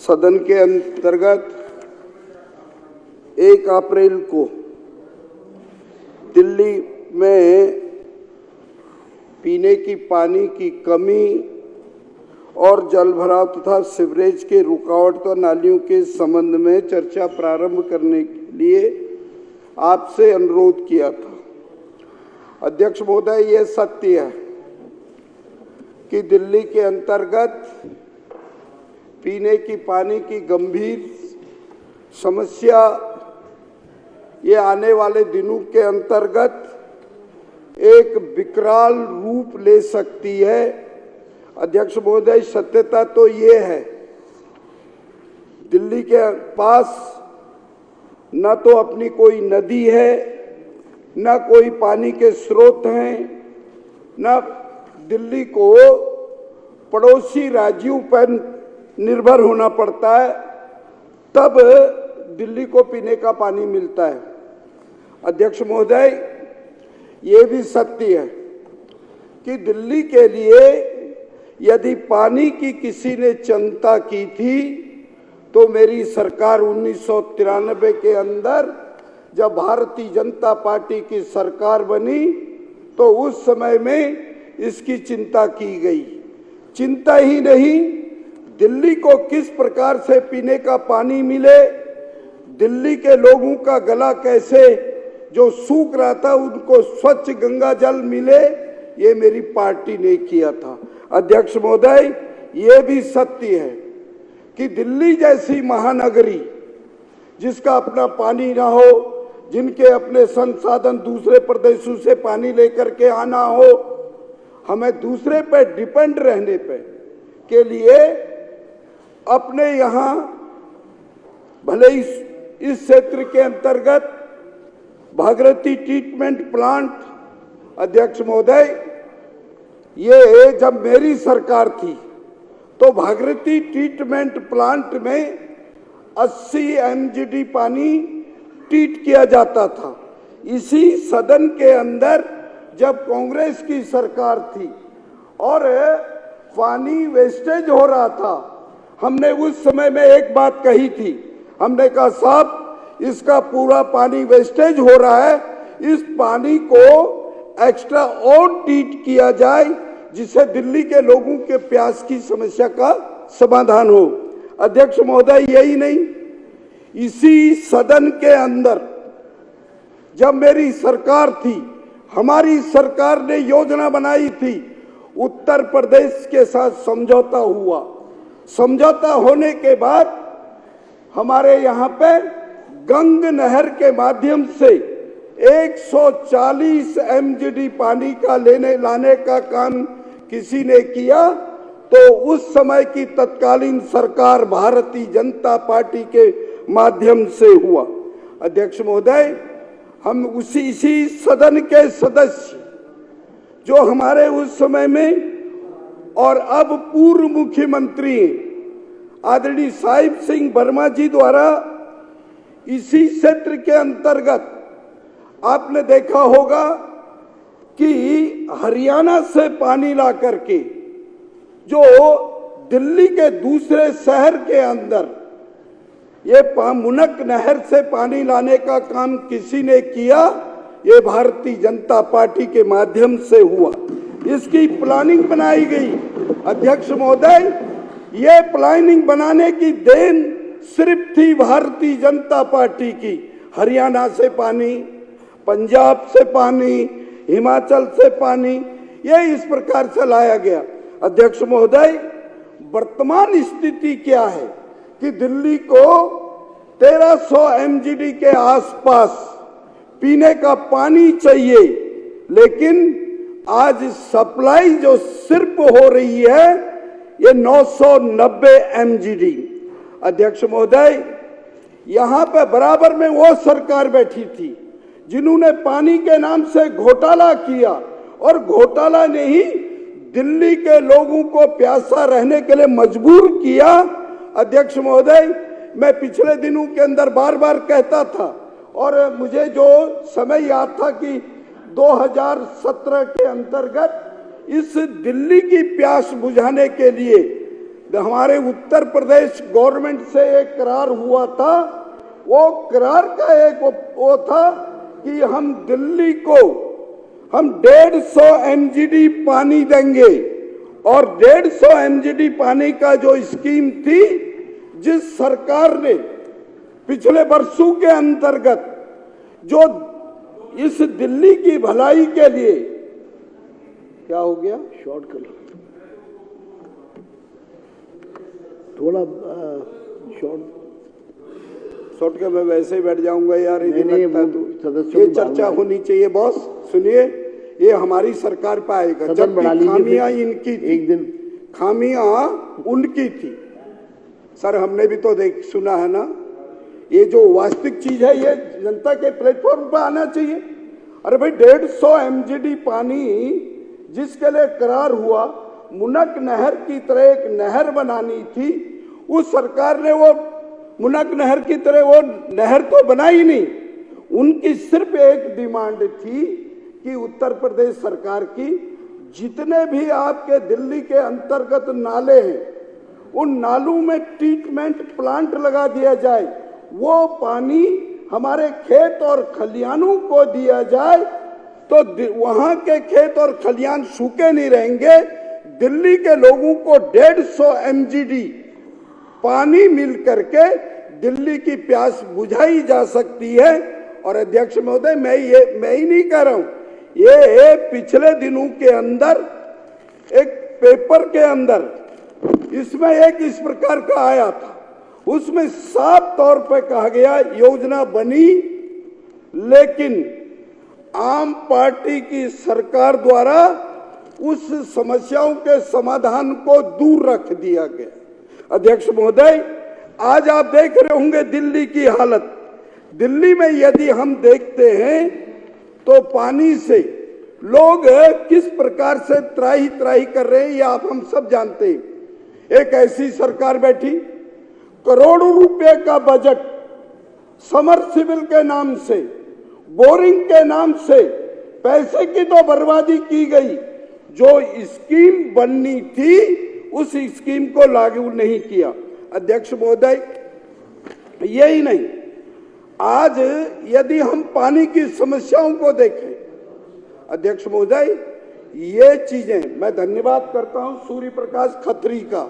सदन के अंतर्गत 1 अप्रैल को दिल्ली में पीने की पानी की कमी और जलभराव तथा सीवरेज के रुकावट तथा नालियों के संबंध में चर्चा प्रारंभ करने के लिए आपसे अनुरोध किया था। अध्यक्ष महोदय, ये सत्य है कि दिल्ली के अंतर्गत पीने की पानी की गंभीर समस्या ये आने वाले दिनों के अंतर्गत एक विकराल रूप ले सकती है। अध्यक्ष महोदय, सत्यता तो ये है, दिल्ली के पास न तो अपनी कोई नदी है, न कोई पानी के स्रोत हैं, न दिल्ली को पड़ोसी राज्यों पर निर्भर होना पड़ता है, तब दिल्ली को पीने का पानी मिलता है। अध्यक्ष महोदय, ये भी सत्य है कि दिल्ली के लिए यदि पानी की किसी ने चिंता की थी तो मेरी सरकार 1993 के अंदर जब भारतीय जनता पार्टी की सरकार बनी तो उस समय में इसकी चिंता की गई। चिंता ही नहीं, दिल्ली को किस प्रकार से पीने का पानी मिले, दिल्ली के लोगों का गला कैसे जो सूख रहा था उनको स्वच्छ गंगा जल मिले, ये मेरी पार्टी ने किया था। अध्यक्ष महोदय, ये भी सत्य है कि दिल्ली जैसी महानगरी जिसका अपना पानी ना हो, जिनके अपने संसाधन दूसरे प्रदेशों से पानी लेकर के आना हो, हमें दूसरे पे डिपेंड रहने पे के लिए अपने यहाँ भले इस क्षेत्र के अंतर्गत भागीरथी ट्रीटमेंट प्लांट, अध्यक्ष महोदय, ये जब मेरी सरकार थी तो भागीरथी ट्रीटमेंट प्लांट में 80 MGD पानी ट्रीट किया जाता था। इसी सदन के अंदर जब कांग्रेस की सरकार थी और पानी वेस्टेज हो रहा था, हमने उस समय में एक बात कही थी, हमने कहा साहब इसका पूरा पानी वेस्टेज हो रहा है, इस पानी को एक्स्ट्रा और ट्रीट किया जाए जिससे दिल्ली के लोगों के प्यास की समस्या का समाधान हो। अध्यक्ष महोदय, यही नहीं, इसी सदन के अंदर जब मेरी सरकार थी, हमारी सरकार ने योजना बनाई थी, उत्तर प्रदेश के साथ समझौता हुआ। समझौता होने के बाद हमारे यहाँ पे गंग नहर के माध्यम से 140 MGD पानी का लाने का काम किसी ने किया तो उस समय की तत्कालीन सरकार भारतीय जनता पार्टी के माध्यम से हुआ। अध्यक्ष महोदय, हम इसी सदन के सदस्य जो हमारे उस समय में और अब पूर्व मुख्यमंत्री आदरणीय साहिब सिंह वर्मा जी द्वारा इसी क्षेत्र के अंतर्गत आपने देखा होगा कि हरियाणा से पानी ला करके जो दिल्ली के दूसरे शहर के अंदर ये मुनक नहर से पानी लाने का काम किसी ने किया, ये भारतीय जनता पार्टी के माध्यम से हुआ। इसकी प्लानिंग बनाई गई। अध्यक्ष महोदय, ये प्लानिंग बनाने की देन सिर्फ थी भारतीय जनता पार्टी की। हरियाणा से पानी, पंजाब से पानी, हिमाचल से पानी, ये इस प्रकार से लाया गया। अध्यक्ष महोदय, वर्तमान स्थिति क्या है कि दिल्ली को 1300 MGD के आसपास पीने का पानी चाहिए, लेकिन आज सप्लाई जो सिर्फ हो रही है ये 990 MGD। अध्यक्ष महोदय, यहाँ पे बराबर में वो सरकार बैठी थी जिन्होंने पानी के नाम से घोटाला किया और घोटाला ने ही दिल्ली के लोगों को प्यासा रहने के लिए मजबूर किया। अध्यक्ष महोदय, मैं पिछले दिनों के अंदर बार बार कहता था और मुझे जो समय याद था कि 2017 के अंतर्गत इस दिल्ली की प्यास बुझाने के लिए हमारे उत्तर प्रदेश गवर्नमेंट से एक करार हुआ था। वो करार का एक वो था कि हम दिल्ली को हम 150 MGD पानी देंगे, और 150 MGD पानी का जो स्कीम थी, जिस सरकार ने पिछले वर्षों के अंतर्गत जो इस दिल्ली की भलाई के लिए, क्या हो गया, शॉर्ट कर लो थोड़ा, शॉर्ट के मैं वैसे ही बैठ जाऊंगा यार, ये चर्चा होनी चाहिए बॉस। सुनिए, ये हमारी सरकार पे आएगा, जब खामियां इनकी थी, एक दिन खामियां उनकी थी। सर हमने भी तो सुना है ना, ये जो वास्तविक चीज है ये जनता के प्लेटफॉर्म पर आना चाहिए। अरे भाई 150 MGD पानी जिसके लिए करार हुआ, मुनक नहर की तरह एक नहर बनानी थी, उस सरकार ने वो मुनक नहर की तरह वो नहर तो बनाई नहीं। उनकी सिर्फ एक डिमांड थी कि उत्तर प्रदेश सरकार की जितने भी आपके दिल्ली के अंतर्गत नाले हैं, उन नालों में ट्रीटमेंट प्लांट लगा दिया जाए, वो पानी हमारे खेत और खलियानों को दिया जाए, तो वहां के खेत और खलियान सूखे नहीं रहेंगे। दिल्ली के लोगों को 150 MGD पानी मिल करके दिल्ली की प्यास बुझाई जा सकती है। और अध्यक्ष महोदय, मैं ही नहीं कह रहा हूं, ये पिछले दिनों के अंदर एक पेपर के अंदर इसमें एक इस प्रकार का आया था, उसमें साफ तौर पे कहा गया योजना बनी, लेकिन आम पार्टी की सरकार द्वारा उस समस्याओं के समाधान को दूर रख दिया गया। अध्यक्ष महोदय, आज आप देख रहे होंगे दिल्ली की हालत। दिल्ली में यदि हम देखते हैं तो पानी से लोग किस प्रकार से त्राही त्राही कर रहे हैं, ये आप हम सब जानते हैं। एक ऐसी सरकार बैठी, करोड़ों रुपए का बजट समरसिबल के नाम से, बोरिंग के नाम से, पैसे की तो बर्बादी की गई। जो स्कीम बननी थी उस स्कीम को लागू नहीं किया। अध्यक्ष महोदय, यही नहीं, आज यदि हम पानी की समस्याओं को देखें, अध्यक्ष महोदय, ये चीजें मैं धन्यवाद करता हूं सूर्य प्रकाश खत्री का,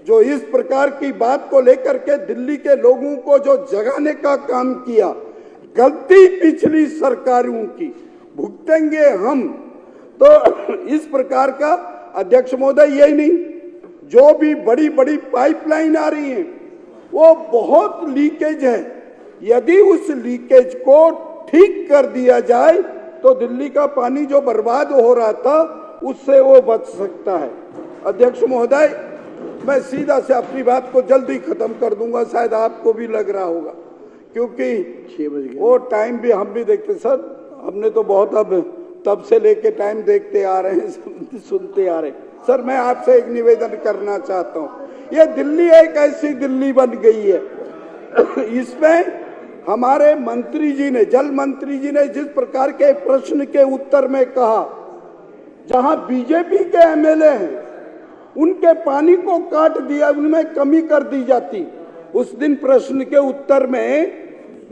जो इस प्रकार की बात को लेकर के दिल्ली के लोगों को जो जगाने का काम किया। गलती पिछली सरकारों की भुगतेंगे हम, तो इस प्रकार का। अध्यक्ष महोदय, यही नहीं, जो भी बड़ी बड़ी पाइपलाइन आ रही है वो बहुत लीकेज है। यदि उस लीकेज को ठीक कर दिया जाए तो दिल्ली का पानी जो बर्बाद हो रहा था उससे वो बच सकता है। अध्यक्ष महोदय, मैं सीधा से अपनी बात को जल्दी खत्म कर दूंगा, शायद आपको भी लग रहा होगा, क्योंकि 6 बज गए, वो टाइम भी हम भी देखते। सर हमने तो बहुत अब तब से लेके टाइम देखते आ रहे हैं, सुनते आ रहे हैं। सर मैं आपसे एक निवेदन करना चाहता हूँ, ये दिल्ली एक ऐसी दिल्ली बन गई है, इसमें हमारे मंत्री जी ने, जल मंत्री जी ने जिस प्रकार के प्रश्न के उत्तर में कहा, जहां बीजेपी के एमएलए हैं उनके पानी को काट दिया, उनमें कमी कर दी जाती। उस दिन प्रश्न के उत्तर में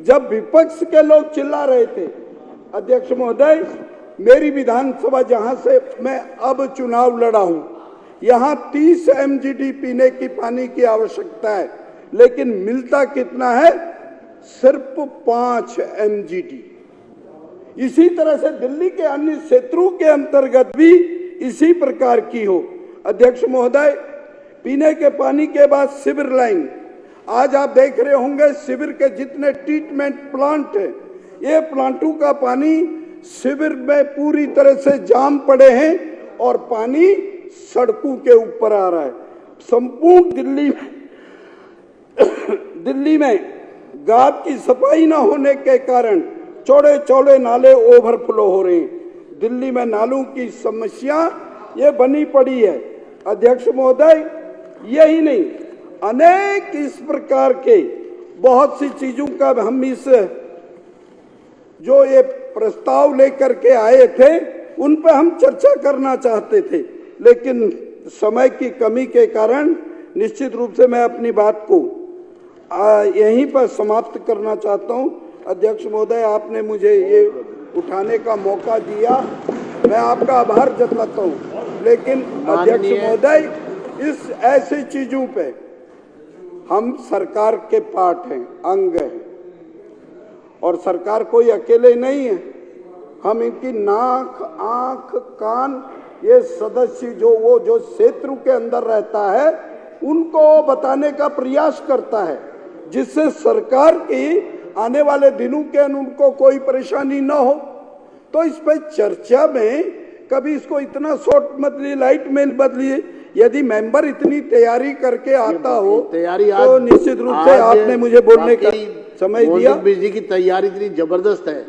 जब विपक्ष के लोग चिल्ला रहे थे, अध्यक्ष महोदय, मेरी विधानसभा जहां से मैं अब चुनाव लड़ा हूं, यहां 30 MGD पीने की पानी की आवश्यकता है, लेकिन मिलता कितना है, सिर्फ 5 MGD। इसी तरह से दिल्ली के अन्य क्षेत्रों के अंतर्गत भी इसी प्रकार की हो। अध्यक्ष महोदय, पीने के पानी के बाद सीवर लाइन, आज आप देख रहे होंगे सीवर के जितने ट्रीटमेंट प्लांट है, ये प्लांटों का पानी सीवर में पूरी तरह से जाम पड़े हैं और पानी सड़कों के ऊपर आ रहा है। संपूर्ण दिल्ली में गाद की सफाई न होने के कारण चौड़े चौड़े नाले ओवरफ्लो हो रहे हैं। दिल्ली में नालों की समस्या ये बनी पड़ी है। अध्यक्ष महोदय, यही नहीं, अनेक इस प्रकार के बहुत सी चीजों का हम इस जो ये प्रस्ताव लेकर के आए थे उन पर हम चर्चा करना चाहते थे, लेकिन समय की कमी के कारण निश्चित रूप से मैं अपनी बात को यहीं पर समाप्त करना चाहता हूं। अध्यक्ष महोदय, आपने मुझे ये उठाने का मौका दिया, मैं आपका आभार जताता हूं। लेकिन अध्यक्ष महोदय, इस ऐसी चीजों पे हम सरकार के पार्ट हैं, अंग हैं, और सरकार कोई अकेले नहीं है। हम इनकी नाक, आंख, कान, ये सदस्य जो क्षेत्र के अंदर रहता है उनको बताने का प्रयास करता है, जिससे सरकार की आने वाले दिनों के उनको कोई परेशानी न हो। तो इस पर चर्चा में कभी इसको इतना शॉर्ट मत लिए, लाइट में बदलिए। यदि मेंबर इतनी तैयारी करके आता हो तो निश्चित रूप से आपने मुझे बोलने का समय दिया। जी की तैयारी इतनी जबरदस्त है।